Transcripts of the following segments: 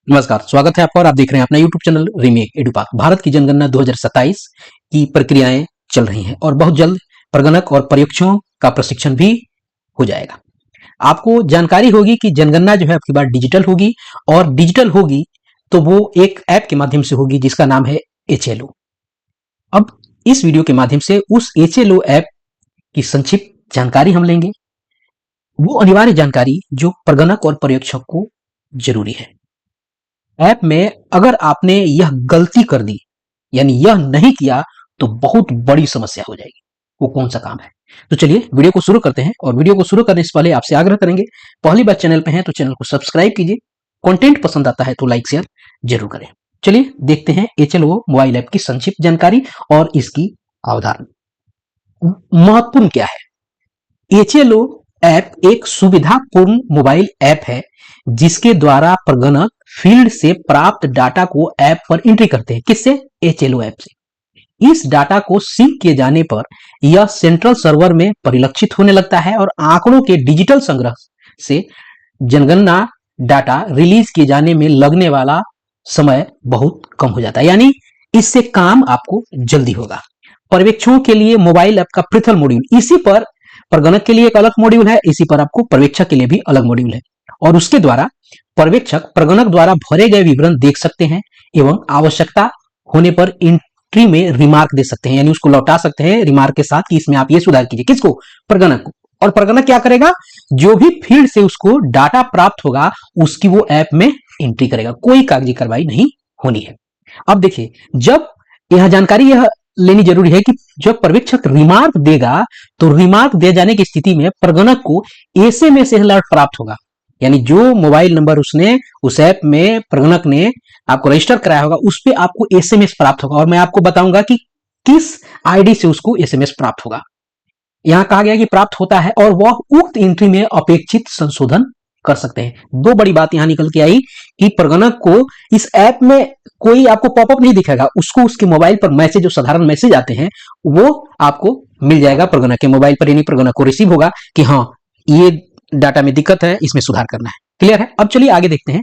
नमस्कार, स्वागत है आपका और आप देख रहे हैं अपना YouTube चैनल रीमेक एडुपाक। भारत की जनगणना 2027 की प्रक्रियाएं चल रही हैं और बहुत जल्द प्रगणक और पर्यवेक्षकों का प्रशिक्षण भी हो जाएगा। आपको जानकारी होगी कि जनगणना जो है आपकी बार डिजिटल होगी और डिजिटल होगी तो वो एक ऐप के माध्यम से होगी जिसका नाम है HLO। अब इस वीडियो के माध्यम से उस HLO ऐप की संक्षिप्त जानकारी हम लेंगे, वो अनिवार्य जानकारी जो प्रगणक और पर्यवेक्षक को जरूरी है। ऐप में अगर आपने यह गलती कर दी यानी यह नहीं किया तो बहुत बड़ी समस्या हो जाएगी। वो कौन सा काम है? तो चलिए वीडियो को शुरू करते हैं और वीडियो को शुरू करने से पहले आपसे आग्रह करेंगे, पहली बार चैनल पे हैं तो चैनल को सब्सक्राइब कीजिए, कंटेंट पसंद आता है तो लाइक शेयर जरूर करें। चलिए देखते हैं HLO मोबाइल ऐप की संक्षिप्त जानकारी और इसकी अवधारणा। महत्वपूर्ण क्या है? HLO ऐप एक सुविधापूर्ण मोबाइल ऐप है जिसके द्वारा प्रगणक फील्ड से प्राप्त डाटा को ऐप पर एंट्री करते हैं। किससे? HLO ऐप से। इस डाटा को सिंक किए जाने पर यह सेंट्रल सर्वर में परिलक्षित होने लगता है और आंकड़ों के डिजिटल संग्रह से जनगणना डाटा रिलीज किए जाने में लगने वाला समय बहुत कम हो जाता है, यानी इससे काम आपको जल्दी होगा। पर्यवेक्षकों के लिए मोबाइल ऐप का पृथक मॉड्यूल, इसी पर प्रगणक के लिए एक अलग मॉड्यूल है, इसी पर आपको पर्यवेक्षक के लिए भी अलग मॉड्यूल है और उसके द्वारा पर्यवेक्षक प्रगणक द्वारा भरे गए विवरण देख सकते हैं एवं आवश्यकता होने पर एंट्री में रिमार्क दे सकते हैं, यानी उसको लौटा सकते हैं रिमार्क के साथ कि इसमें आप ये सुधार कीजिए। किसको? प्रगणक को। और प्रगणक क्या करेगा? जो भी फील्ड से उसको डाटा प्राप्त होगा उसकी वो ऐप में एंट्री करेगा, कोई कागजी कार्रवाई नहीं होनी है। अब देखिए, जब यह जानकारी यह लेनी जरूरी है कि जब पर्यवेक्षक रिमार्क देगा तो रिमार्क दे जाने की स्थिति में प्रगणक को SMS अलर्ट प्राप्त होगा, यानी जो मोबाइल नंबर उसने उस ऐप में प्रगणक ने आपको रजिस्टर कराया होगा उस पे आपको SMS प्राप्त होगा और मैं आपको बताऊंगा कि किस आईडी से उसको SMS प्राप्त होगा। यहां कहा गया कि प्राप्त होता है और वह उक्त एंट्री में अपेक्षित संशोधन कर सकते हैं। दो बड़ी बात यहां निकल के आई कि प्रगणक को इस ऐप में कोई आपको पॉपअप नहीं दिखेगा, उसको उसके मोबाइल पर मैसेज, जो साधारण मैसेज आते हैं वो आपको मिल जाएगा प्रगणक के मोबाइल पर, यानी प्रगणक को रिसीव होगा कि हाँ ये डाटा में दिक्कत है, इसमें सुधार करना है। क्लियर है? अब चलिए आगे देखते हैं।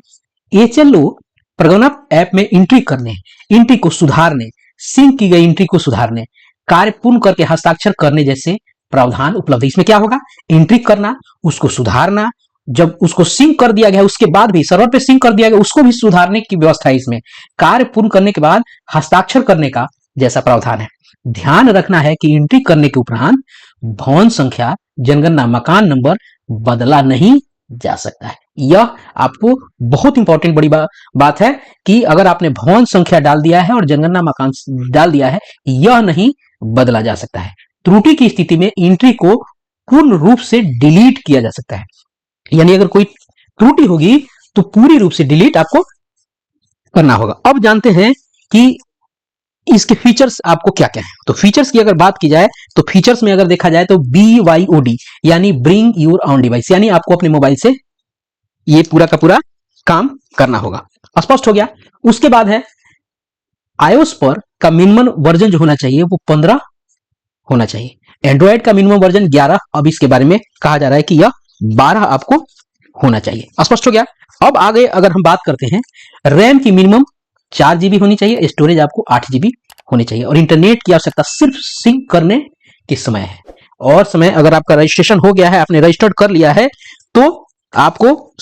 HLO प्रगणक ऐप में एंट्री करने, एंट्री को सुधारने, सिंक की गई एंट्री को सुधारने, कार्य पूर्ण करके हस्ताक्षर करने जैसे प्रावधान उपलब्ध है। इसमें क्या होगा? एंट्री करना, उसको सुधारना, जब उसको सिंक कर दिया गया उसके बाद भी सर्वर पे सिंक कर दिया गया उसको भी सुधारने की व्यवस्था है इसमें। कार्य पूर्ण करने के बाद हस्ताक्षर करने का जैसा प्रावधान है। ध्यान रखना है कि एंट्री करने के उपरांत भवन संख्या, जनगणना मकान नंबर बदला नहीं जा सकता है। यह आपको बहुत इंपॉर्टेंट बड़ी बात है कि अगर आपने भवन संख्या डाल दिया है और जनगणना मकान डाल दिया है, यह नहीं बदला जा सकता है। त्रुटि की स्थिति में एंट्री को पूर्ण रूप से डिलीट किया जा सकता है, यानी अगर कोई त्रुटि होगी तो पूरी रूप से डिलीट आपको करना होगा। अब जानते हैं कि इसके फीचर्स आपको क्या क्या है। तो फीचर्स की अगर बात की जाए तो फीचर्स में अगर देखा जाए तो BYOD यानी ब्रिंग योर ऑन डिवाइस, यानी आपको अपने मोबाइल से ये पूरा का पूरा काम करना होगा। स्पष्ट हो गया? उसके बाद है iOS पर का मिनिमम वर्जन जो होना चाहिए वो 15 होना चाहिए। एंड्रॉयड का मिनिमम वर्जन 11, अब इसके बारे में कहा जा रहा है कि यह 12 आपको होना चाहिए। स्पष्ट हो गया? अब आगे अगर हम बात करते हैं, रैम की मिनिमम 4 GB होनी चाहिए, स्टोरेज आपको 8 GB होनी चाहिए और इंटरनेट की आवश्यकता सिर्फ सिंक करने के समय है। और समय अगर आपका रजिस्ट्रेशन हो गया है, आपने रजिस्टर्ड कर लिया है तो आपको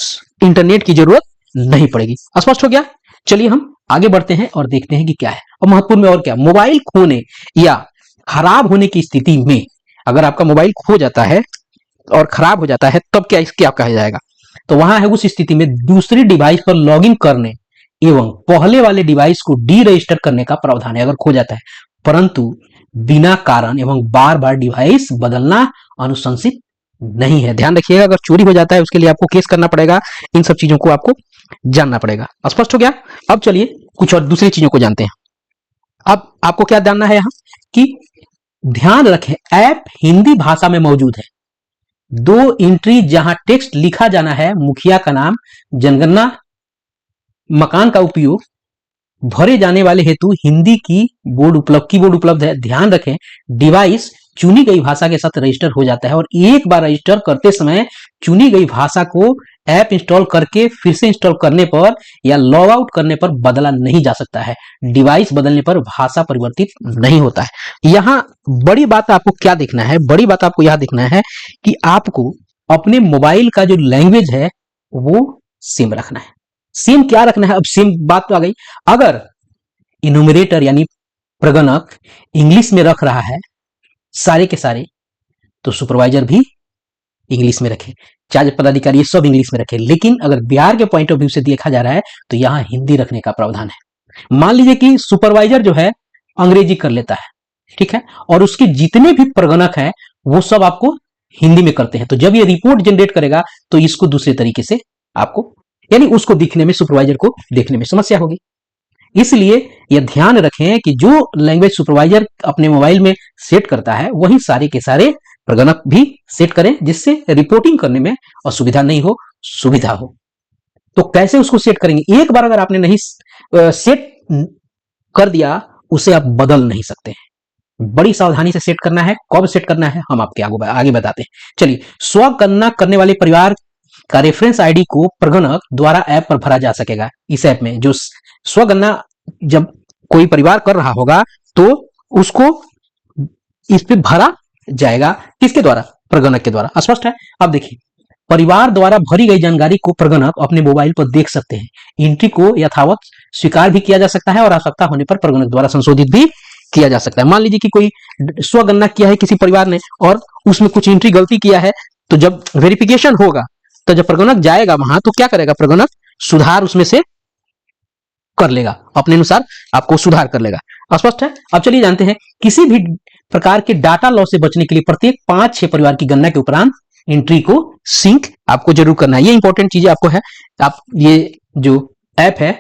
इंटरनेट की जरूरत नहीं पड़ेगी। स्पष्ट हो गया? चलिए हम आगे बढ़ते हैं और देखते हैं कि क्या है। और महत्वपूर्ण में और क्या, मोबाइल खोने या खराब होने की स्थिति में अगर आपका मोबाइल खो जाता है और खराब हो जाता है तब क्या कहा जाएगा? तो वहां है उस स्थिति में दूसरी डिवाइस पर लॉगिन करने एवं पहले वाले डिवाइस को डी रजिस्टर करने का प्रावधान है अगर खो जाता है, परंतु बिना कारण एवं बार बार डिवाइस बदलना अनुशंसित नहीं है। ध्यान रखिएगा, अगर चोरी हो जाता है उसके लिए आपको केस करना पड़ेगा, इन सब चीजों को आपको जानना पड़ेगा। स्पष्ट हो गया? अब चलिए कुछ और दूसरी चीजों को जानते हैं। अब आपको क्या जानना है यहां कि ध्यान रखें ऐप हिंदी भाषा में मौजूद है। 2 एंट्री जहां टेक्स्ट लिखा जाना है, मुखिया का नाम, जनगणना मकान का उपयोग भरे जाने वाले हेतु हिंदी कीबोर्ड उपलब्ध है। ध्यान रखें डिवाइस चुनी गई भाषा के साथ रजिस्टर हो जाता है और एक बार रजिस्टर करते समय चुनी गई भाषा को ऐप इंस्टॉल करके फिर से इंस्टॉल करने पर या लॉग आउट करने पर बदला नहीं जा सकता है। डिवाइस बदलने पर भाषा परिवर्तित नहीं होता है। यहां बड़ी बात आपको क्या देखना है, बड़ी बात आपको यह देखना है कि आपको अपने मोबाइल का जो लैंग्वेज है वो सेम रखना है। सेम क्या रखना है, अब सेम बात तो आ गई। अगर इन्यूमरेटर यानी प्रगणक इंग्लिश में रख रहा है सारे के सारे, तो सुपरवाइजर भी इंग्लिश में रखे, चार्ज पदाधिकारी ये सब इंग्लिश में रखे। लेकिन अगर बिहार के पॉइंट ऑफ व्यू से देखा जा रहा है तो यहां हिंदी रखने का प्रावधान है। मान लीजिए कि सुपरवाइजर जो है अंग्रेजी कर लेता है, ठीक है, और उसके जितने भी प्रगणक है वो सब आपको हिंदी में करते हैं, तो जब ये रिपोर्ट जनरेट करेगा तो इसको दूसरे तरीके से आपको, यानी उसको दिखने में, सुपरवाइजर को देखने में समस्या होगी। इसलिए यह ध्यान रखें कि जो लैंग्वेज सुपरवाइजर अपने मोबाइल में सेट करता है वही सारे के सारे प्रगणक भी सेट करें, जिससे रिपोर्टिंग करने में असुविधा नहीं हो, सुविधा हो। तो कैसे उसको सेट करेंगे? एक बार अगर आपने नहीं सेट कर दिया, उसे आप बदल नहीं सकते हैं। बड़ी सावधानी से सेट करना है। कब सेट करना है हम आपके आगे बताते हैं। चलिए, स्वगणना करने वाले परिवार का रेफरेंस आईडी को प्रगणक द्वारा ऐप पर भरा जा सकेगा। इस ऐप में जो स्वगणना जब कोई परिवार कर रहा होगा तो उसको इस पे भरा जाएगा, किसके द्वारा? प्रगणक के द्वारा। स्पष्ट है? अब देखिए, परिवार द्वारा भरी गई जानकारी को प्रगणक अपने मोबाइल पर देख सकते हैं। एंट्री को यथावत स्वीकार भी किया जा सकता है और आवश्यकता होने पर प्रगणक द्वारा संशोधित भी किया जा सकता है। मान लीजिए कि कोई स्वगणना किया है किसी परिवार ने और उसमें कुछ एंट्री गलती किया है, तो जब वेरिफिकेशन होगा तो जब प्रगणक जाएगा वहां तो क्या करेगा? प्रगणक सुधार उसमें से कर लेगा, अपने अनुसार आपको सुधार कर लेगा। स्पष्ट है? अब चलिए जानते हैं, किसी भी प्रकार के डाटा लॉस से बचने के लिए प्रत्येक 5-6 परिवार की गणना के उपरांत एंट्री को सिंक आपको जरूर करना है। ये इंपॉर्टेंट चीजें आपको है। आप ये जो ऐप है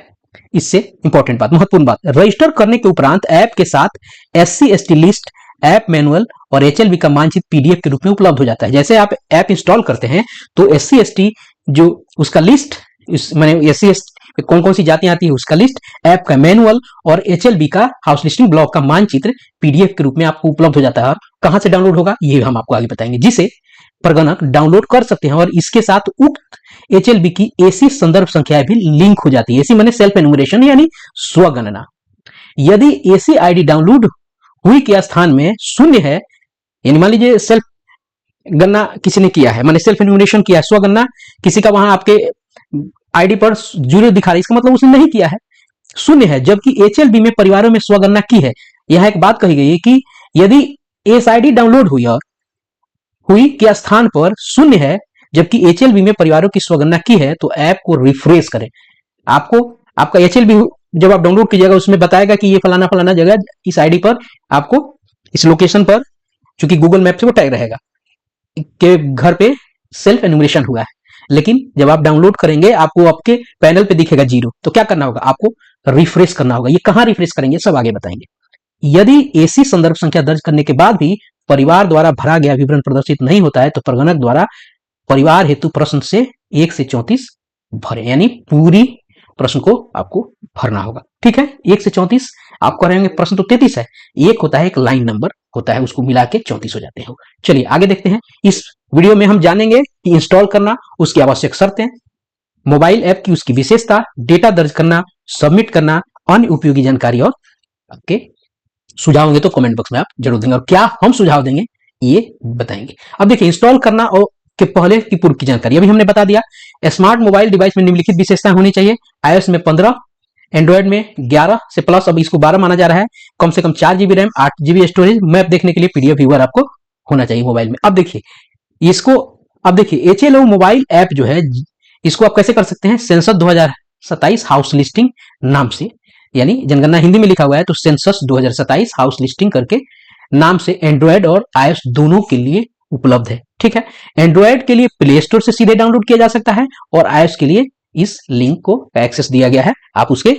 इससे इंपॉर्टेंट बात, महत्वपूर्ण बात, रजिस्टर करने के उपरांत ऐप के साथ SC/ST लिस्ट, ऐप मैनुअल और HLB का मानचित्र PDF के रूप में उपलब्ध हो जाता है। जैसे आप ऐप इंस्टॉल करते हैं तो SC/ST जो उसका लिस्ट, मैंने SC/ST कौन कौन सी जातियां आती है उसका लिस्ट, ऐप का मैनुअल और HLB का हाउस लिस्टिंग ब्लॉक का मानचित्र PDF के रूप में आपको उपलब्ध हो जाता है। और कहां से डाउनलोड होगा ये हम आपको आगे बताएंगे, जिसे प्रगणक डाउनलोड कर सकते हैं। और इसके साथ उक्त HLB की AC संदर्भ संख्या भी लिंक हो जाती है। AC माने सेल्फ एनुमरेशन यानी स्वगणना। यदि AC ID डाउनलोड हुई के स्थान में शून्य है, यानी मान लीजिए सेल्फ गणना किसी ने किया है, माने सेल्फ एनुमरेशन किया है, स्वगणना किसी का वहां आपके आईडी पर जीरो दिखा रहा है, इसका मतलब उसने नहीं किया है, शून्य है। जबकि HLB में परिवारों में स्वगणना की है। यह एक बात कही गई है कि यदि SID डाउनलोड हुई और हुई के स्थान पर शून्य है, जबकि HLB में परिवारों की स्वगणना की है, तो ऐप को रिफ्रेश करें। आपको आपका HLB जब आप डाउनलोड कीजिएगा उसमें बताएगा कि ये फलाना फलाना जगह इस आईडी पर, आपको इस लोकेशन पर, चूंकि गूगल मैप से वो टैग रहेगा के घर पे सेल्फ एनुमरेशन हुआ है। लेकिन जब आप डाउनलोड करेंगे आपको आपके पैनल पे दिखेगा जीरो, तो क्या करना होगा? आपको रिफ्रेश करना होगा। ये कहां रिफ्रेश करेंगे सब आगे बताएंगे। यदि AC संदर्भ संख्या दर्ज करने के बाद भी परिवार द्वारा भरा गया विवरण प्रदर्शित नहीं होता है तो प्रगणक द्वारा परिवार हेतु प्रश्न से 1 से 34 भरे, यानी पूरी प्रश्न को आपको भरना होगा। ठीक है, 1 से 34 आप करेंगे, प्रश्न तो 33 है, एक होता है एक लाइन नंबर होता है, उसको मिला के 34 हो जाते हैं। चलिए आगे देखते हैं। इस वीडियो में हम जानेंगे कि इंस्टॉल करना, उसकी आवश्यक शर्तें, मोबाइल ऐप की उसकी विशेषता, डेटा दर्ज करना, सबमिट करना, अन्य उपयोगी जानकारी और आपके सुझाव होंगे तो कमेंट बॉक्स में आप जरूर देंगे, और क्या हम सुझाव देंगे ये बताएंगे। अब देखिए, इंस्टॉल करना और के पहले की पूर्व की जानकारी अभी हमने बता दिया। स्मार्ट मोबाइल डिवाइस में निम्नलिखित विशेषताएं होनी चाहिए। iOS में 15, एंड्रॉइड में 11 से प्लस, अब इसको 12 माना जा रहा है। कम से कम 4 GB RAM, 8 GB storage, map देखने के लिए PDF व्यूअर आपको होना चाहिए मोबाइल में। अब देखिए इसको, अब देखिए HLO मोबाइल ऐप जो है इसको आप कैसे कर सकते हैं? सेंसस 2027 हाउस लिस्टिंग नाम से, यानी जनगणना हिंदी में लिखा हुआ है तो सेंसस 2027 हाउस लिस्टिंग करके नाम से एंड्रॉइड और iOS दोनों के लिए उपलब्ध है। ठीक है, एंड्रॉइड के लिए प्ले स्टोर से सीधे डाउनलोड किया जा सकता है और iOS के लिए इस लिंक को एक्सेस दिया गया है, आप उसके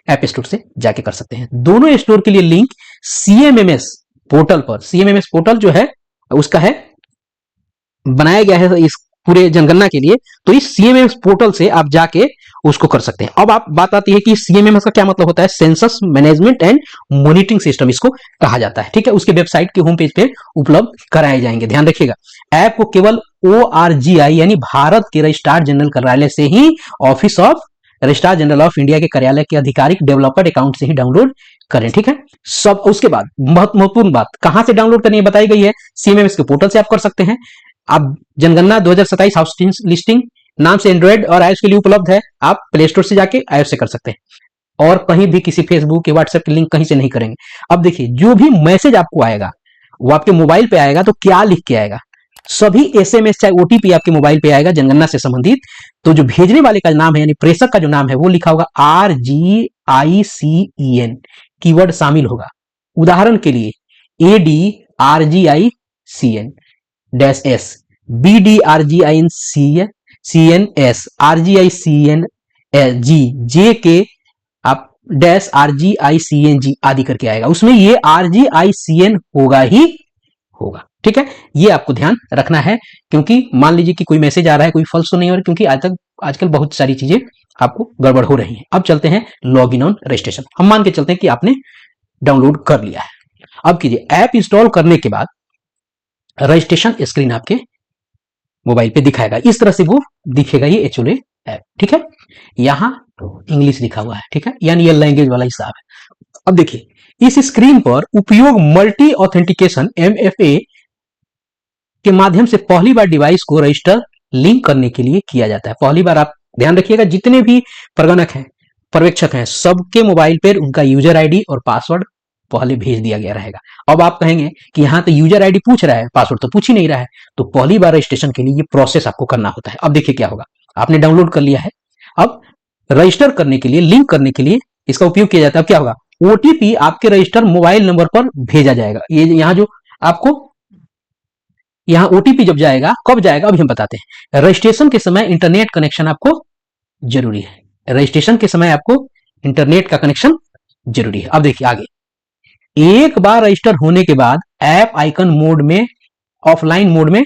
ऐप स्टोर से जाके कर सकते हैं। दोनों स्टोर के लिए लिंक CMMS पोर्टल पर, CMMS पोर्टल जो है उसका है, बनाया गया है इस पूरे जनगणना के लिए, तो इस CMMS पोर्टल से आप जाके उसको कर सकते हैं। अब आप बात आती है कि CMMS का क्या मतलब होता है? Census management and monitoring system इसको कहा जाता है। ठीक है, उसके वेबसाइट के होम पेज पे उपलब्ध कराए जाएंगे, ध्यान रखिएगा। ऐप को केवल ORGI यानी भारत के रजिस्ट्रार जनरल कार्यालय से ही, office of registrar general of India के कार्यालय के आधिकारिक डेवलपर्ड अकाउंट से ही डाउनलोड करें। ठीक है, सब उसके बाद महत्वपूर्ण बात कहां से डाउनलोड करनी है बताई गई है, CMS के पोर्टल से आप कर सकते हैं। आप जनगणना 2027 हाउस लिस्टिंग नाम से एंड्रॉइड और iOS के लिए उपलब्ध है, आप प्ले स्टोर से जाके iOS से कर सकते हैं और कहीं भी किसी फेसबुक के व्हाट्सएप के लिंक कहीं से नहीं करेंगे। अब देखिए, जो भी मैसेज आपको आएगा वो आपके मोबाइल पे आएगा, तो क्या लिख के आएगा, सभी SMS चाहे OTP आपके मोबाइल पे आएगा जनगणना से संबंधित, तो जो भेजने वाले का नाम है यानी प्रेषक का जो नाम है वो लिखा होगा RGICEN, कीवर्ड शामिल होगा। उदाहरण के लिए ADRGICN -S, BDRGICNS, RGICNG, JK आप -RGICNG आदि करके आएगा, उसमें ये RGICN होगा ही होगा। ठीक है, ये आपको ध्यान रखना है, क्योंकि मान लीजिए कि कोई मैसेज आ रहा है, कोई फॉल्स तो नहीं हो रहा, क्योंकि आजकल बहुत सारी चीजें आपको गड़बड़ हो रही हैं। अब चलते हैं लॉग इन ऑन रजिस्ट्रेशन। हम मान के चलते हैं कि आपने डाउनलोड कर लिया है। अब कीजिए, ऐप इंस्टॉल करने के बाद रजिस्ट्रेशन स्क्रीन आपके मोबाइल पे दिखाएगा, इस तरह से वो दिखेगा, ये एक्चुअली ऐप। ठीक है, यहां इंग्लिश लिखा हुआ है, ठीक है, यानी ये लैंग्वेज वाला हिसाब है। अब देखिए, इस स्क्रीन पर उपयोग मल्टी ऑथेंटिकेशन MFA के माध्यम से पहली बार डिवाइस को रजिस्टर लिंक करने के लिए किया जाता है। पहली बार आप ध्यान रखिएगा, जितने भी प्रगणक हैं, पर्यवेक्षक हैं, सबके मोबाइल पर उनका यूजर आईडी और पासवर्ड पहले भेज दिया गया रहेगा। अब आप कहेंगे कि यहाँ तो यूजर आईडी पूछ रहा है, पासवर्ड तो पूछ ही नहीं रहा है, तो पहली बार रजिस्ट्रेशन के लिए ये प्रोसेस आपको करना होता है। अब देखिए क्या होगा, आपने डाउनलोड कर लिया है, अब रजिस्टर करने के लिए, लिंक करने के लिए इसका उपयोग किया जाता है। अब क्या होगा, OTP आपके रजिस्टर मोबाइल नंबर पर भेजा जाएगा। ये यहाँ जो आपको यहाँ OTP जब जाएगा, कब जाएगा अभी हम बताते हैं। रजिस्ट्रेशन के समय इंटरनेट कनेक्शन आपको जरूरी है, रजिस्ट्रेशन के समय आपको इंटरनेट का कनेक्शन जरूरी है। अब देखिए आगे, एक बार रजिस्टर होने के बाद ऐप आइकन मोड में, ऑफलाइन मोड में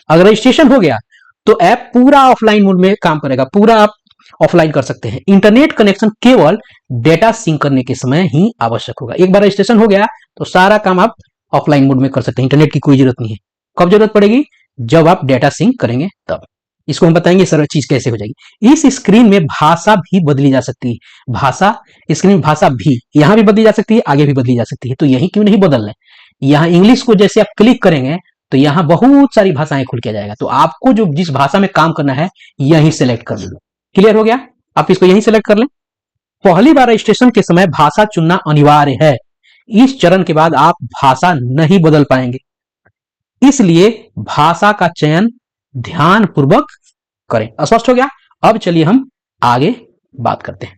अगर रजिस्ट्रेशन हो गया तो ऐप पूरा ऑफलाइन मोड में काम करेगा, पूरा आप ऑफलाइन कर सकते हैं। इंटरनेट कनेक्शन केवल डेटा सिंक करने के समय ही आवश्यक होगा। एक बार रजिस्ट्रेशन हो गया तो सारा काम आप ऑफलाइन मोड में कर सकते हैं, इंटरनेट की कोई जरूरत नहीं है। कब जरूरत पड़ेगी, जब आप डेटा सिंक करेंगे तब। इसको हम बताएंगे सर चीज कैसे हो जाएगी। इस स्क्रीन में भाषा भी बदली जा सकती है, भाषा स्क्रीन में भाषा भी यहां भी बदली जा सकती है, आगे भी बदली जा सकती है, तो यही क्यों नहीं बदल रहे। यहाँ इंग्लिश को जैसे आप क्लिक करेंगे तो यहाँ बहुत सारी भाषाएं खुल के जाएगा, तो आपको जो जिस भाषा में काम करना है यही सेलेक्ट कर लो। क्लियर हो गया, आप इसको यही सेलेक्ट कर लें। पहली बार रजिस्ट्रेशन के समय भाषा चुनना अनिवार्य है, इस चरण के बाद आप भाषा नहीं बदल पाएंगे, इसलिए भाषा का चयन ध्यान पूर्वक करें। स्पष्ट हो गया। अब चलिए हम आगे बात करते हैं।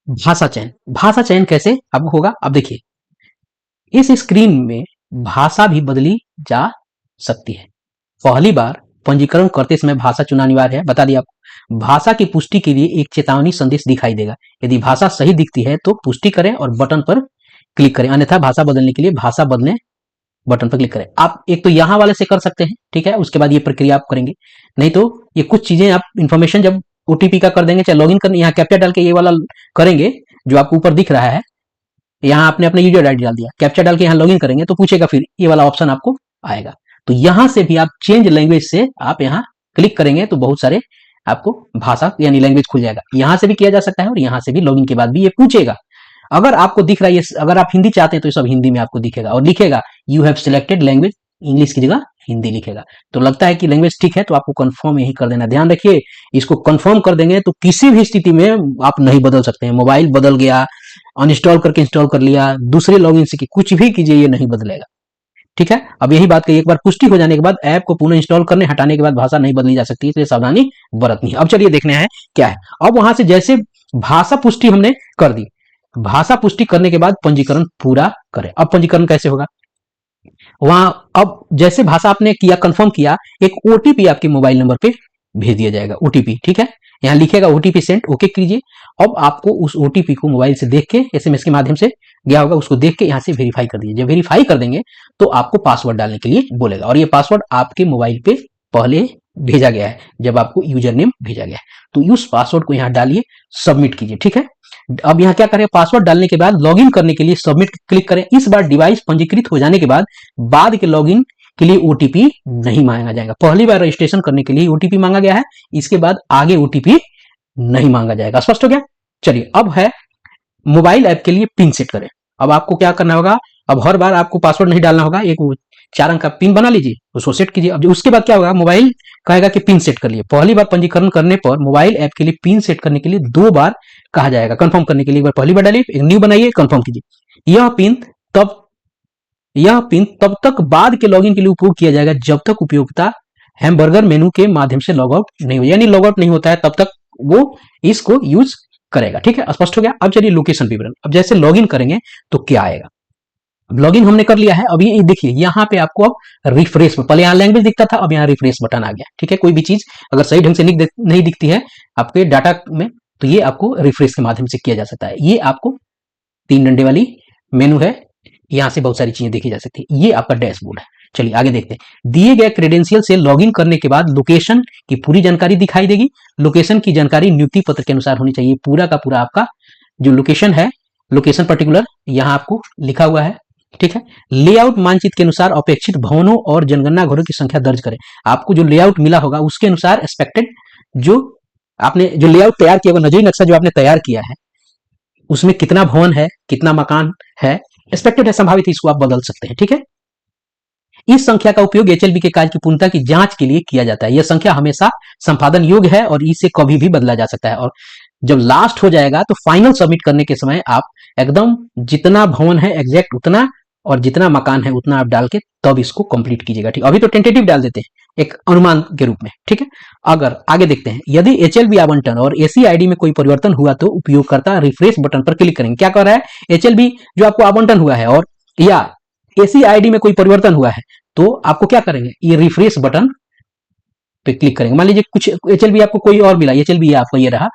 भाषा चयन, भाषा चयन कैसे अब होगा, अब देखिए, इस स्क्रीन में भाषा भी बदली जा सकती है। पहली बार पंजीकरण करते समय भाषा चुना अनिवार्य है, बता दिया आपको। भाषा की पुष्टि के लिए एक चेतावनी संदेश दिखाई देगा, यदि भाषा सही दिखती है तो पुष्टि करें और बटन पर क्लिक करें, अन्यथा भाषा बदलने के लिए भाषा बदलें बटन पर क्लिक करें। आप एक तो यहां वाले से कर सकते हैं, ठीक है, उसके बाद ये प्रक्रिया आप करेंगे, नहीं तो ये कुछ चीजें आप इंफॉर्मेशन जब OTP का कर देंगे, चाहे लॉगिन करने, यहाँ कैप्चा डाल के ये वाला करेंगे जो आपको ऊपर दिख रहा है, यहाँ आपने अपना यूजर आईडी डाल दिया, कैप्चा डाल के यहाँ लॉगिन करेंगे तो पूछेगा, फिर ये वाला ऑप्शन आपको आएगा, तो यहां से भी आप चेंज लैंग्वेज से आप यहाँ क्लिक करेंगे तो बहुत सारे आपको भाषा यानी लैंग्वेज खुल जाएगा। यहां से भी किया जा सकता है और यहां से भी लॉगिन के बाद भी ये पूछेगा। अगर आपको दिख रहा है, अगर आप हिंदी चाहते हैं तो ये सब हिंदी में आपको दिखेगा और लिखेगा you have selected language, English की जगह हिंदी लिखेगा। तो लगता है कि लैंग्वेज ठीक है तो आपको कंफर्म यही कर देना। ध्यान रखिए, इसको कंफर्म कर देंगे तो किसी भी स्थिति में आप नहीं बदल सकते हैं। मोबाइल बदल गया, अनइंस्टॉल करके इंस्टॉल कर लिया, दूसरे लॉगिन से कुछ भी कीजिए, ये नहीं बदलेगा। ठीक है, अब यही बात कही, एक बार पुष्टि हो जाने के बाद ऐप को पुनः इंस्टॉल करने हटाने के बाद भाषा नहीं बदली जा सकती है, तो ये सावधानी बरतनी है। अब चलिए देखने हैं क्या है। अब वहां से जैसे भाषा पुष्टि हमने कर दी, भाषा पुष्टि करने के बाद पंजीकरण पूरा करें। अब पंजीकरण कैसे होगा, वहां अब जैसे भाषा आपने किया, कंफर्म किया, एक OTP आपके मोबाइल नंबर पे भेज दिया जाएगा, OTP, ठीक है, यहाँ लिखेगा OTP सेंड, ओके कीजिए। अब आपको उस OTP को मोबाइल से देख के, SMS के माध्यम से गया होगा, उसको देख के यहाँ से वेरीफाई कर दीजिए। जब वेरीफाई कर देंगे तो आपको पासवर्ड डालने के लिए बोलेगा, और ये पासवर्ड आपके मोबाइल पे पहले भेजा गया है, जब आपको यूजर नेम भेजा गया है, तो उस पासवर्ड को यहाँ डालिए, सबमिट कीजिए। ठीक है, अब यहाँ क्या करें, पासवर्ड डालने के बाद लॉगिन करने के लिए सबमिट क्लिक करें। इस बार डिवाइस पंजीकृत हो जाने के बाद के लॉगिन के लिए ओटीपी नहीं मांगा जाएगा। पहली बार रजिस्ट्रेशन करने के लिए ओटीपी मांगा गया है, इसके बाद आगे ओटीपी नहीं मांगा जाएगा। स्पष्ट हो गया? चलिए, अब है मोबाइल ऐप के लिए पिन सेट करें। अब आपको क्या करना होगा, अब हर बार आपको पासवर्ड नहीं डालना होगा, एक 4 अंक का पिन बना लीजिए, उसको सेट कीजिए। अब उसके बाद क्या होगा, मोबाइल कहेगा कि पिन सेट कर लिए। पहली बार पंजीकरण करने पर मोबाइल ऐप के लिए पिन सेट करने के लिए 2 बार कहा जाएगा। कंफर्म करने के लिए एक बार पहली बार डालिए, एक न्यू बनाइए, कंफर्म कीजिए। यह पिन तब तक बाद के लॉगिन के लिए उपयोग किया जाएगा जब तक उपयोगिता हैमबर्गर मेनू के माध्यम से लॉग आउट नहीं हो, यानी लॉग आउट नहीं होता है तब तक वो इसको यूज करेगा। ठीक है, स्पष्ट हो गया? अब चलिए लोकेशन विवरण। अब जैसे लॉगिन करेंगे तो क्या आएगा। अब लॉगिन हमने कर लिया है। अब ये देखिए यहाँ पे आपको अब रिफ्रेश, पहले यहाँ लैंग्वेज दिखता था, अब यहाँ रिफ्रेश बटन आ गया। ठीक है, कोई भी चीज अगर सही ढंग से नहीं दिखती है आपके डाटा में तो ये आपको रिफ्रेश के माध्यम से किया जा सकता है। ये आपको 3 डंडे वाली मेनू है, यहाँ से बहुत सारी चीजें देखी जा सकती है। ये आपका डैशबोर्ड है। चलिए आगे देखते हैं। दिए गए क्रेडेंशियल से लॉगिन करने के बाद लोकेशन की पूरी जानकारी दिखाई देगी। लोकेशन की जानकारी नियुक्ति पत्र के अनुसार होनी चाहिए। पूरा का पूरा आपका जो लोकेशन है, लोकेशन पर्टिकुलर यहाँ आपको लिखा हुआ है। ठीक है, लेआउट मानचित्र के अनुसार अपेक्षित भवनों और जनगणना घरों की संख्या दर्ज करें। आपको जो लेआउट मिला होगा उसके अनुसार एक्सपेक्टेड जो आपने जो लेआउट तैयार किया होगा, नजरी नक्शा जो आपने तैयार किया है उसमें कितना भवन है, कितना मकान है, एक्सपेक्टेड है, संभावित है, इसको आप बदल सकते हैं। ठीक है, इस संख्या का उपयोग एचएलबी के कार्य की पूर्णता की जांच के लिए किया जाता है। यह संख्या हमेशा संपादन योग्य है और इसे कभी भी बदला जा सकता है। और जब लास्ट हो जाएगा तो फाइनल सबमिट करने के समय आप एकदम जितना भवन है एग्जैक्ट उतना और जितना मकान है उतना आप डाल के तब इसको कंप्लीट कीजिएगा। ठीक, अभी तो टेंटेटिव डाल देते हैं एक अनुमान के रूप में। ठीक है, अगर आगे देखते हैं, यदि एचएलबी आवंटन और एसी आईडी में कोई परिवर्तन हुआ तो उपयोगकर्ता रिफ्रेश बटन पर क्लिक करेंगे। क्या कर रहा है, एचएलबी जो आपको आवंटन हुआ है और या एसी आईडी में कोई परिवर्तन हुआ है तो आपको क्या करेंगे, ये रिफ्रेश बटन पे क्लिक करेंगे। मान लीजिए कुछ एचएलबी आपको कोई और मिला, एचएलबी आपको ये रहा,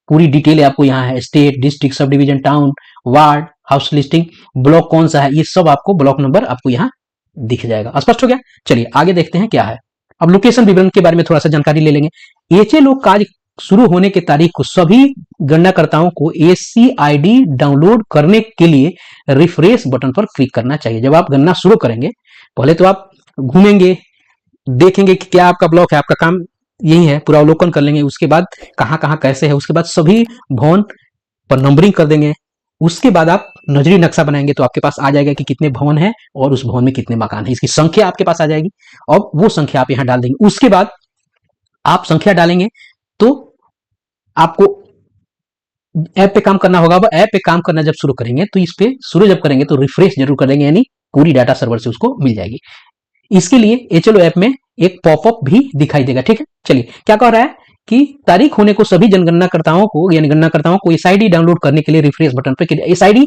पूरी डिटेल आपको यहाँ है, state, district, sub division, town, ward, house listing, block कौन सा है, ये सब आपको ब्लॉक नंबर आपको यहाँ दिख जाएगा। स्पष्ट हो गया? चलिए आगे देखते हैं क्या है। अब लोकेशन विवरण के बारे में थोड़ा सा जानकारी ले लेंगे। एचएलओ कार्य शुरू होने की तारीख को सभी गणनाकर्ताओं को एसीआईडी डाउनलोड करने के लिए रिफ्रेश बटन पर क्लिक करना चाहिए। जब आप गणना शुरू करेंगे पहले तो आप घूमेंगे, देखेंगे कि क्या आपका ब्लॉक है, आपका काम यही है, पूरा अवलोकन कर लेंगे। उसके बाद कहाँ कहाँ कैसे है, उसके बाद सभी भवन पर नंबरिंग कर देंगे। उसके बाद आप नजरी नक्शा बनाएंगे तो आपके पास आ जाएगा कि कितने भवन है और उस भवन में कितने मकान है, इसकी संख्या आपके पास आ जाएगी और वो संख्या आप यहां डाल देंगे। उसके बाद आप संख्या डालेंगे तो आपको ऐप पे काम करना होगा। ऐप पे काम करना जब शुरू करेंगे तो इस पे शुरू जब करेंगे तो रिफ्रेश जरूर करेंगे, यानी पूरी डाटा सर्वर से उसको मिल जाएगी। इसके लिए एचएलओ ऐप में एक पॉपअप भी दिखाई देगा। ठीक है, चलिए क्या कह रहा है कि तारीख होने को सभी जनगणनाकर्ताओं को यानी गणनाकर्ताओं को एसआईडी डाउनलोड करने के लिए रिफ्रेश बटन पर एसआईडी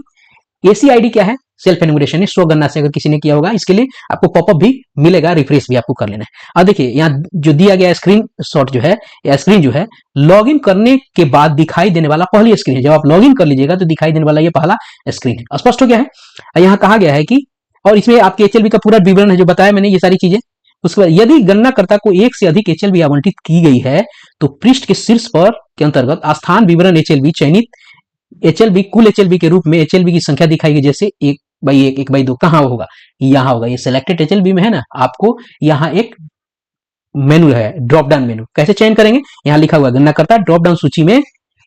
एसीआईडी क्या है, सेल्फ एनुमरेशन है, स्व गणना से अगर किसी ने किया होगा इसके लिए आपको पॉपअप भी मिलेगा, रिफ्रेश भी आपको कर लेना है। अब देखिए यहाँ जो दिया गया स्क्रीन शॉट जो है या स्क्रीन जो है लॉगिन करने के बाद दिखाई देने वाला पहली स्क्रीन है। जब आप लॉगिन कर लीजिएगा तो दिखाई देने वाला ये पहला स्क्रीन है। स्पष्ट हो गया है? यहाँ कहा गया है कि और इसमें आपके एचएलबी का पूरा विवरण है जो बताया मैंने ये सारी चीजें। उसके बाद यदि गणनाकर्ता को एक से अधिक एचएलबी आवंटित की गई है तो पृष्ठ के शीर्ष पर के अंतर्गत स्थान विवरण एचएलबी चयनित एचएलबी कुल एचएलबी के रूप में एचएलबी की संख्या दिखाएगी, जैसे 1/1 1/2 कहाँ होगा, यहाँ होगा। ये सिलेक्टेड एचएलबी में है ना, आपको यहाँ एक मेनू है, ड्रॉप डाउन मेनू। कैसे चयन करेंगे, यहाँ लिखा हुआ गणनाकर्ता ड्रॉप डाउन सूची में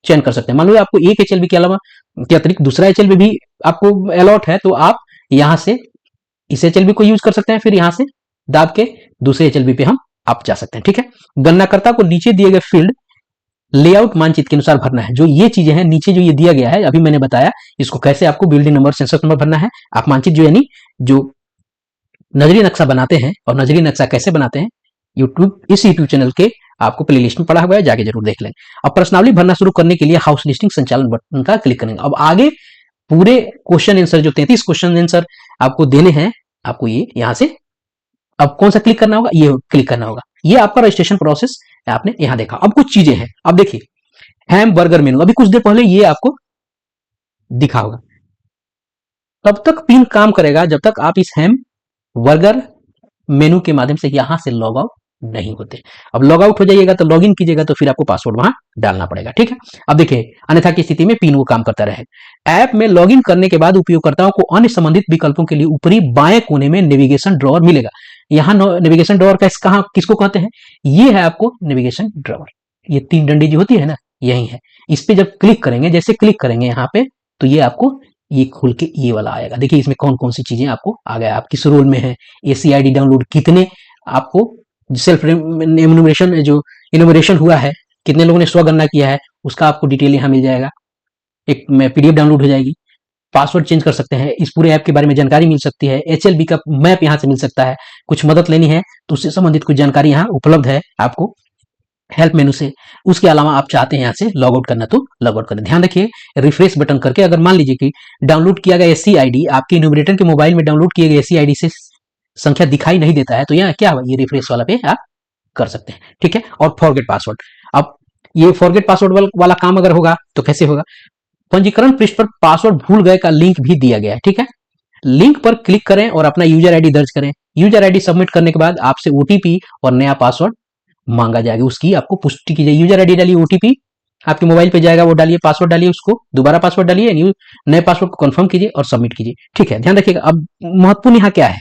चयन कर सकते हैं। मान लो आपको एक एचएलबी के अलावा के अतिरिक्त दूसरा एचएलबी भी आपको अलॉट है तो आप यहाँ से इस एचएलबी को यूज कर सकते हैं, फिर यहाँ से दाब के दूसरे एचएलबी पे हम आप जा सकते हैं। ठीक है, गणनाकर्ता को नीचे दिए गए फील्ड लेआउट मानचित्र के अनुसार भरना है। जो ये चीजें हैं नीचे जो ये दिया गया है अभी मैंने बताया, इसको कैसे आपको बिल्डिंग नंबर, सेंसस नंबर भरना है। आप मानचित्र जो यानी जो नजरी नक्शा बनाते हैं और नजरी नक्शा कैसे बनाते हैं इस यूट्यूब चैनल के आपको प्लेलिस्ट में पड़ा हुआ है, जाके जरूर देख लें। अब प्रश्नावली भरना शुरू करने के लिए हाउस लिस्टिंग संचालन बटन का क्लिक करेंगे। अब आगे पूरे क्वेश्चन आंसर जो 33 क्वेश्चन आंसर आपको देने हैं, आपको ये यहां से अब कौन सा क्लिक करना होगा, ये क्लिक करना होगा। ये आपका रजिस्ट्रेशन प्रोसेस आपने यहां देखा। अब कुछ चीजें हैं, अब देखिए हैम बर्गर मेनू, अभी कुछ देर पहले ये आपको दिखा होगा। तब तक पिन काम करेगा जब तक आप इस हैम बर्गर मेनू के माध्यम से यहां से लॉग आउट नहीं होते। अब लॉग आउट हो जाइएगा तो लॉग इन कीजिएगा तो फिर आपको पासवर्ड वहां डालना पड़ेगा। ठीक है, अब देखिए अन्यथा की स्थिति में पिन वो काम करता रहे। ऐप में लॉग इन करने के बाद उपयोगकर्ताओं को अन्य संबंधित विकल्पों के लिए ऊपरी बाएं कोने में नेविगेशन ड्रॉअर मिलेगा। यहाँ नेविगेशन ड्रॉवर का कहाँ किसको कहते हैं, ये है आपको नेविगेशन ड्रॉवर। ये 3 डंडी जो होती है ना, यही है। इस पे जब क्लिक करेंगे, जैसे क्लिक करेंगे यहाँ पे, तो ये आपको ये खुल के ये वाला आएगा। देखिए इसमें कौन कौन सी चीजें आपको आ गया, आप किस रोल में है, ACID डाउनलोड कितने आपको सेल्फ एनुमरेशन जो इनोमरेशन हुआ है, कितने लोगों ने स्वगणना किया है, उसका आपको डिटेल यहाँ मिल जाएगा। एक PDF डाउनलोड हो जाएगी। पासवर्ड चेंज कर सकते हैं, इस पूरे ऐप के बारे में जानकारी मिल सकती है, HLB का मैप यहाँ से मिल सकता है। कुछ मदद लेनी है तो उससे संबंधित कुछ जानकारी यहाँ उपलब्ध है आपको हेल्प मेनू से। उसके अलावा आप चाहते हैं यहाँ से लॉग आउट करना तो लॉग आउट करें। ध्यान रखिए रिफ्रेश बटन करके अगर मान लीजिए कि डाउनलोड किया गया ACID आपके इन्यूमरेटर के मोबाइल में डाउनलोड किए गए ACID से संख्या दिखाई नहीं देता है, तो यहाँ क्या हुआ, ये रिफ्रेश वाला पे आप कर सकते हैं, ठीक है। और फॉरगेट पासवर्ड, अब ये फॉरगेट पासवर्ड वाला काम अगर होगा तो कैसे होगा, पंजीकरण पृष्ठ पर पासवर्ड भूल गए का लिंक भी दिया गया है, ठीक है। लिंक पर क्लिक करें और अपना यूजर आईडी दर्ज करें। यूजर आईडी सबमिट करने के बाद आपसे OTP और नया पासवर्ड मांगा जाएगा, उसकी आपको पुष्टि कीजिए। यूजर आईडी डालिए, OTP आपके मोबाइल पे जाएगा, वो डालिए, पासवर्ड डालिए, उसको दोबारा पासवर्ड डालिए, नए पासवर्ड को कंफर्म कीजिए और सबमिट कीजिए, ठीक है। ध्यान रखिएगा। अब महत्वपूर्ण यहाँ क्या है,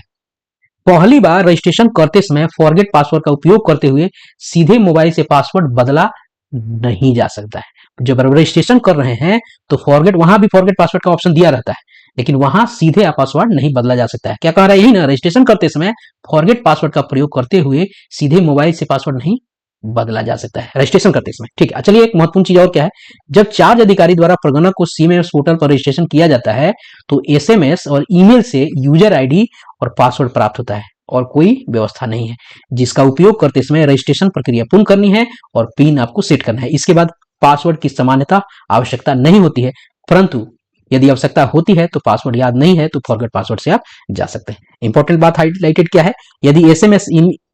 पहली बार रजिस्ट्रेशन करते समय फॉरगेट पासवर्ड का उपयोग करते हुए सीधे मोबाइल से पासवर्ड बदला नहीं जा सकता है। जब रजिस्ट्रेशन कर रहे हैं तो फॉरगेट, वहां भी फॉरगेट पासवर्ड का ऑप्शन दिया रहता है, लेकिन वहां सीधे पासवर्ड नहीं बदला जा सकता है। क्या कह रहा है, यही ना, रजिस्ट्रेशन करते समय फॉरगेट पासवर्ड का प्रयोग करते हुए सीधे मोबाइल से पासवर्ड नहीं बदला जा सकता है रजिस्ट्रेशन करते समय, ठीक है। चलिए एक महत्वपूर्ण चीज और क्या है, जब चार्ज अधिकारी द्वारा प्रगणक को CMS पोर्टल पर रजिस्ट्रेशन किया जाता है तो SMS और ईमेल से यूजर आईडी और पासवर्ड प्राप्त होता है और कोई व्यवस्था नहीं है जिसका उपयोग करते समय रजिस्ट्रेशन प्रक्रिया पूर्ण करनी है और पिन आपको सेट करना है। इसके बाद पासवर्ड की सामान्यता आवश्यकता नहीं होती है, परंतु यदि आवश्यकता होती है तो पासवर्ड याद नहीं है तो फॉरगेट पासवर्ड से आप जा सकते हैं। इंपॉर्टेंट बात हाईलाइटेड क्या है, यदि SMS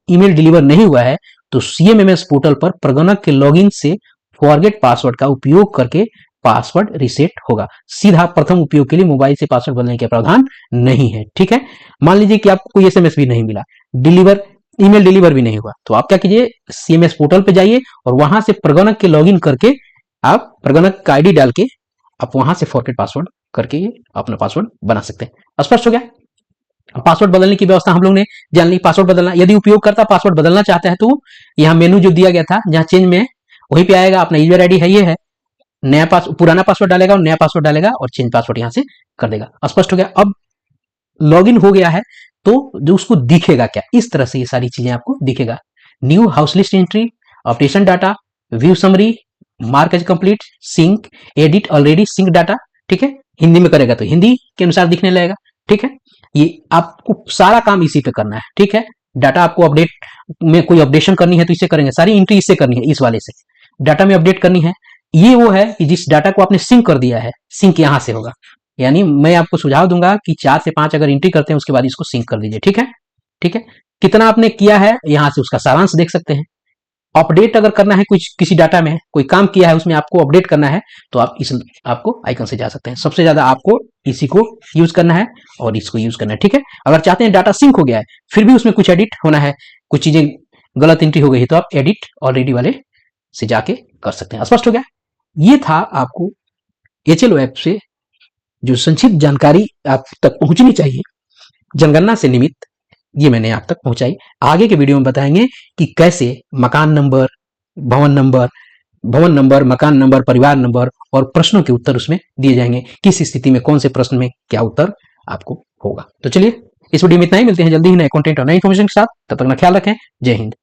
ईमेल डिलीवर नहीं हुआ है तो CMMS पोर्टल पर प्रगणक के लॉगिन से फॉरगेट पासवर्ड का उपयोग करके पासवर्ड रिसेट होगा। सीधा प्रथम उपयोग के लिए मोबाइल से पासवर्ड बदलने के प्रावधान नहीं है, ठीक है। मान लीजिए कि आपको कोई SMS भी नहीं मिला, ईमेल डिलीवर भी नहीं हुआ, तो आप क्या कीजिए, CMS पोर्टल पे जाइए और वहां से प्रगणक के लॉगिन करके आप प्रगणक का ID डाल के आप वहां से फॉरगेट पासवर्ड करके अपना पासवर्ड बना सकते हैं। स्पष्ट हो गया। पासवर्ड बदलने की व्यवस्था हम लोग ने जान ली। पासवर्ड बदलना, यदि उपयोगकर्ता पासवर्ड बदलना चाहता है तो यहाँ मेनू जो दिया गया था जहां चेंज में, वहीं पे आएगा, अपना यूजर आईडी है, ये है, नया पुराना पासवर्ड डालेगा और नया पासवर्ड डालेगा और चेंज पासवर्ड यहां से कर देगा। स्पष्ट हो गया। अब लॉगिन हो गया है तो जो उसको दिखेगा क्या, इस तरह से ये सारी चीजें आपको दिखेगा। New house list entry, updation data, view summary, mark as complete, sync, edit already sync data, ठीक है। हिंदी में करेगा तो हिंदी के अनुसार दिखने लगेगा, ठीक है। ये आपको सारा काम इसी पे करना है, ठीक है। डाटा आपको अपडेट में कोई अपडेशन करनी है तो इससे करेंगे, सारी एंट्री इससे करनी है, इस वाले से डाटा में अपडेट करनी है। ये वो है कि जिस डाटा को आपने सिंक कर दिया है, सिंक यहां से होगा। यानी मैं आपको सुझाव दूंगा कि 4 से 5 अगर एंट्री करते हैं उसके बाद इसको सिंक कर दीजिए, ठीक है, ठीक है। कितना आपने किया है यहां से उसका सारांश देख सकते हैं। अपडेट अगर करना है कुछ किसी डाटा में, कोई काम किया है उसमें आपको अपडेट करना है तो आप इस आपको आइकन से जा सकते हैं। सबसे ज्यादा आपको इसी को यूज करना है और इसको यूज करना है, ठीक है। अगर चाहते हैं डाटा सिंक हो गया है फिर भी उसमें कुछ एडिट होना है, कुछ चीजें गलत एंट्री हो गई है, तो आप एडिट ऑलरेडी वाले से जाके कर सकते हैं। स्पष्ट हो गया। ये था आपको HLO ऐप से जो संक्षिप्त जानकारी आप तक पहुंचनी चाहिए जनगणना से निमित्त, ये मैंने आप तक पहुंचाई। आगे के वीडियो में बताएंगे कि कैसे मकान नंबर, भवन नंबर, मकान नंबर, परिवार नंबर और प्रश्नों के उत्तर उसमें दिए जाएंगे, किस स्थिति में कौन से प्रश्न में क्या उत्तर आपको होगा। तो चलिए इस वीडियो में इतना ही, मिलते हैं जल्दी ही नए कंटेंट और नई इन्फॉर्मेशन के साथ। तब तक ना ख्याल रखें। जय हिंद।